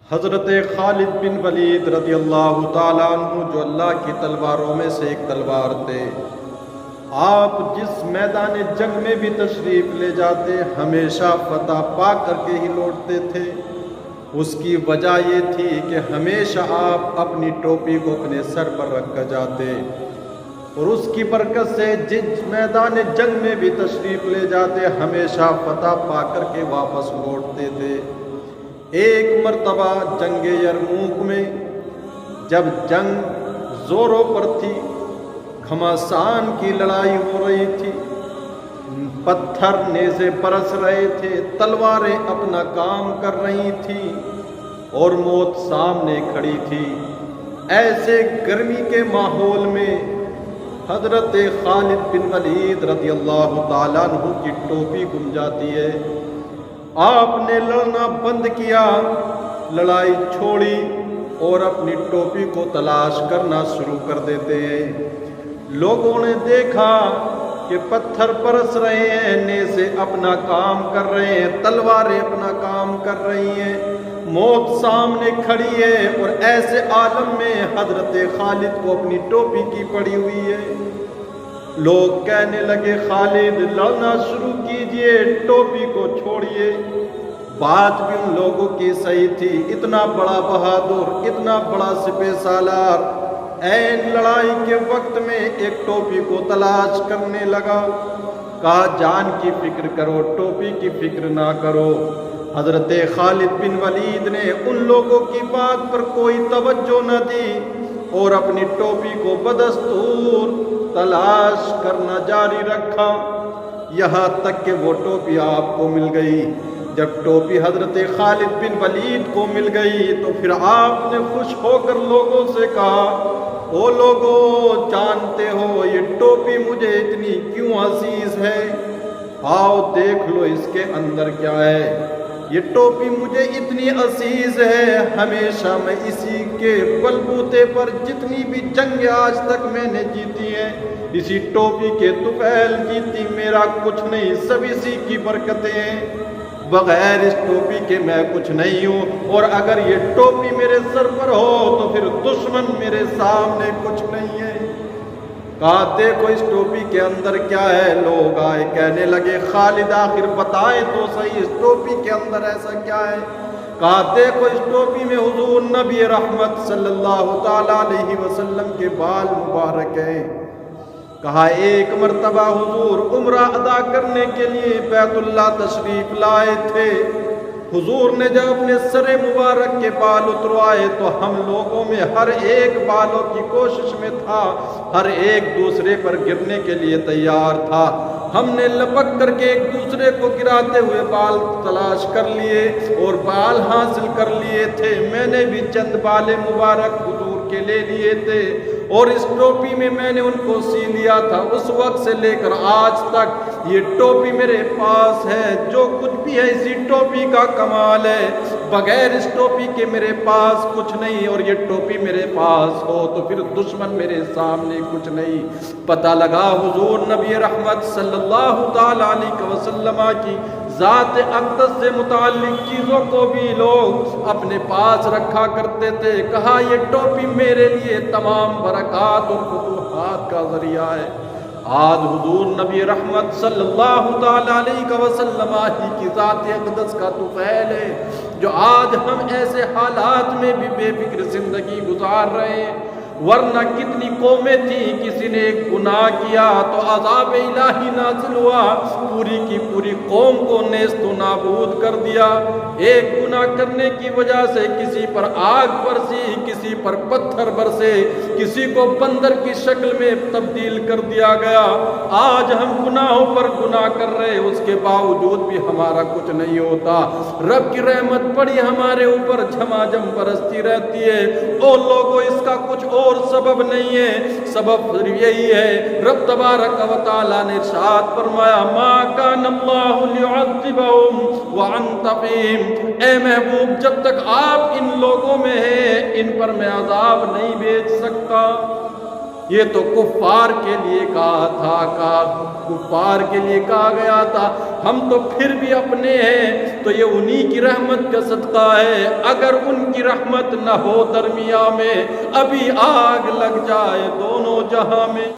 حضرت خالد بن ولید رضی اللہ تعالیٰ عنہ جو اللہ کی تلواروں میں سے ایک تلوار تھے، آپ جس میدان جنگ میں بھی تشریف لے جاتے ہمیشہ فتح پا کر کے ہی لوٹتے تھے۔ اس کی وجہ یہ تھی کہ ہمیشہ آپ اپنی ٹوپی کو اپنے سر پر رکھ کر جاتے، اور اس کی برکت سے جس میدان جنگ میں بھی تشریف لے جاتے ہمیشہ فتح پا کر کے واپس لوٹتے تھے۔ ایک مرتبہ جنگ یرموک میں جب جنگ زوروں پر تھی، گھمسان کی لڑائی ہو رہی تھی، پتھر نیزے برس رہے تھے، تلواریں اپنا کام کر رہی تھیں اور موت سامنے کھڑی تھی، ایسے گرمی کے ماحول میں حضرت خالد بن ولید رضی اللہ تعالیٰ عنہ کی ٹوپی گم جاتی ہے۔ آپ نے لڑنا بند کیا، لڑائی چھوڑی اور اپنی ٹوپی کو تلاش کرنا شروع کر دیتے ہیں۔ لوگوں نے دیکھا کہ پتھر برس رہے ہیں، نیزے اپنا کام کر رہے ہیں، تلواریں اپنا کام کر رہی ہیں، موت سامنے کھڑی ہے، اور ایسے عالم میں حضرت خالد کو اپنی ٹوپی کی پڑی ہوئی ہے۔ لوگ کہنے لگے خالد لڑنا شروع کیجئے، ٹوپی کو چھوڑیے۔ بات بھی ان لوگوں کی صحیح تھی، اتنا بڑا بہادر، اتنا بڑا سپہ سالار این لڑائی کے وقت میں ایک ٹوپی کو تلاش کرنے لگا۔ کہا جان کی فکر کرو، ٹوپی کی فکر نہ کرو۔ حضرت خالد بن ولید نے ان لوگوں کی بات پر کوئی توجہ نہ دی اور اپنی ٹوپی کو بدستور تلاش کرنا جاری رکھا، یہاں تک کہ وہ ٹوپی آپ کو مل گئی۔ جب ٹوپی حضرت خالد بن ولید کو مل گئی تو پھر آپ نے خوش ہو کر لوگوں سے کہا، او لوگوں جانتے ہو یہ ٹوپی مجھے اتنی کیوں عزیز ہے؟ آؤ دیکھ لو اس کے اندر کیا ہے۔ یہ ٹوپی مجھے اتنی عزیز ہے، ہمیشہ میں اسی کے بلبوتے پر جتنی بھی جنگ آج تک میں نے جیتی ہیں، اسی ٹوپی کے طفیل جیتی، میرا کچھ نہیں، سب اسی کی برکتیں ہیں، بغیر اس ٹوپی کے میں کچھ نہیں ہوں، اور اگر یہ ٹوپی میرے سر پر ہو تو پھر دشمن میرے سامنے کچھ نہیں ہے۔ کہا دیکھو اس ٹوپی کے اندر کیا ہے۔ لوگ آئے کہنے لگے خالد آخر بتائے تو صحیح اس ٹوپی کے اندر ایسا کیا ہے۔ کہا دیکھو اس ٹوپی میں حضور نبی رحمت صلی اللہ تعالیٰ علیہ وسلم کے بال مبارک ہیں۔ کہا ایک مرتبہ حضور عمرہ ادا کرنے کے لیے بیت اللہ تشریف لائے تھے، حضور نے جب اپنے سر مبارک کے بال اتروائے تو ہم لوگوں میں ہر ایک بالوں کی کوشش میں تھا، ہر ایک دوسرے پر گرنے کے لیے تیار تھا، ہم نے لپک کر کے ایک دوسرے کو گراتے ہوئے بال تلاش کر لیے اور بال حاصل کر لیے تھے، میں نے بھی چند بال مبارک حضور کے لے لیے تھے اور اس ٹوپی میں نے ان کو سی لیا تھا۔ اس وقت سے لے کر آج تک یہ ٹوپی میرے پاس ہے، جو کچھ بھی ہے اسی ٹوپی کا کمال ہے، بغیر اس ٹوپی کے میرے پاس کچھ نہیں، اور یہ ٹوپی میرے پاس ہو تو پھر دشمن میرے سامنے کچھ نہیں۔ پتہ لگا حضور نبی رحمت صلی اللہ تعالیٰ علیہ وسلم کی ذات اقدس سے متعلق چیزوں کو بھی لوگ اپنے پاس رکھا کرتے تھے۔ کہا یہ ٹوپی میرے لیے تمام برکات اور فتوحات کا ذریعہ ہے۔ آج حضور نبی رحمت صلی اللہ تعالیٰ علیہ وسلم ہی کی ذات اقدس کا طفیل ہے، جو آج ہم ایسے حالات میں بھی بے فکر زندگی گزار رہے ہیں، ورنہ کتنی قومیں تھیں، کسی نے ایک گناہ کیا تو عذاب الہی نازل ہوا، پوری کی پوری قوم کو نیست و نابود کر دیا۔ ایک گناہ کرنے کی وجہ سے کسی پر آگ برسی، کسی پر پتھر برسے، کسی کو بندر کی شکل میں تبدیل کر دیا گیا۔ آج ہم گناہوں پر گناہ کر رہے، اس کے باوجود بھی ہمارا کچھ نہیں ہوتا، رب کی رحمت پڑی ہمارے اوپر جھماجھم برستی رہتی ہے۔ او لوگوں اس کا کچھ اور سبب نہیں ہے، سبب صرف یہی ہے، رب تبارک و تعالیٰ نے ارشاد فرمایا ما کان اللہ لیعذبہم وانت فیہم، اے محبوب جب تک آپ ان لوگوں میں ہیں ان پر میں عذاب نہیں بھیج سکتا۔ یہ تو کفار کے لیے کفار کے لیے کہا گیا تھا، ہم تو پھر بھی اپنے ہیں، تو یہ انہی کی رحمت کا صدقہ ہے۔ اگر ان کی رحمت نہ ہو درمیان میں، ابھی آگ لگ جائے دونوں جہاں میں۔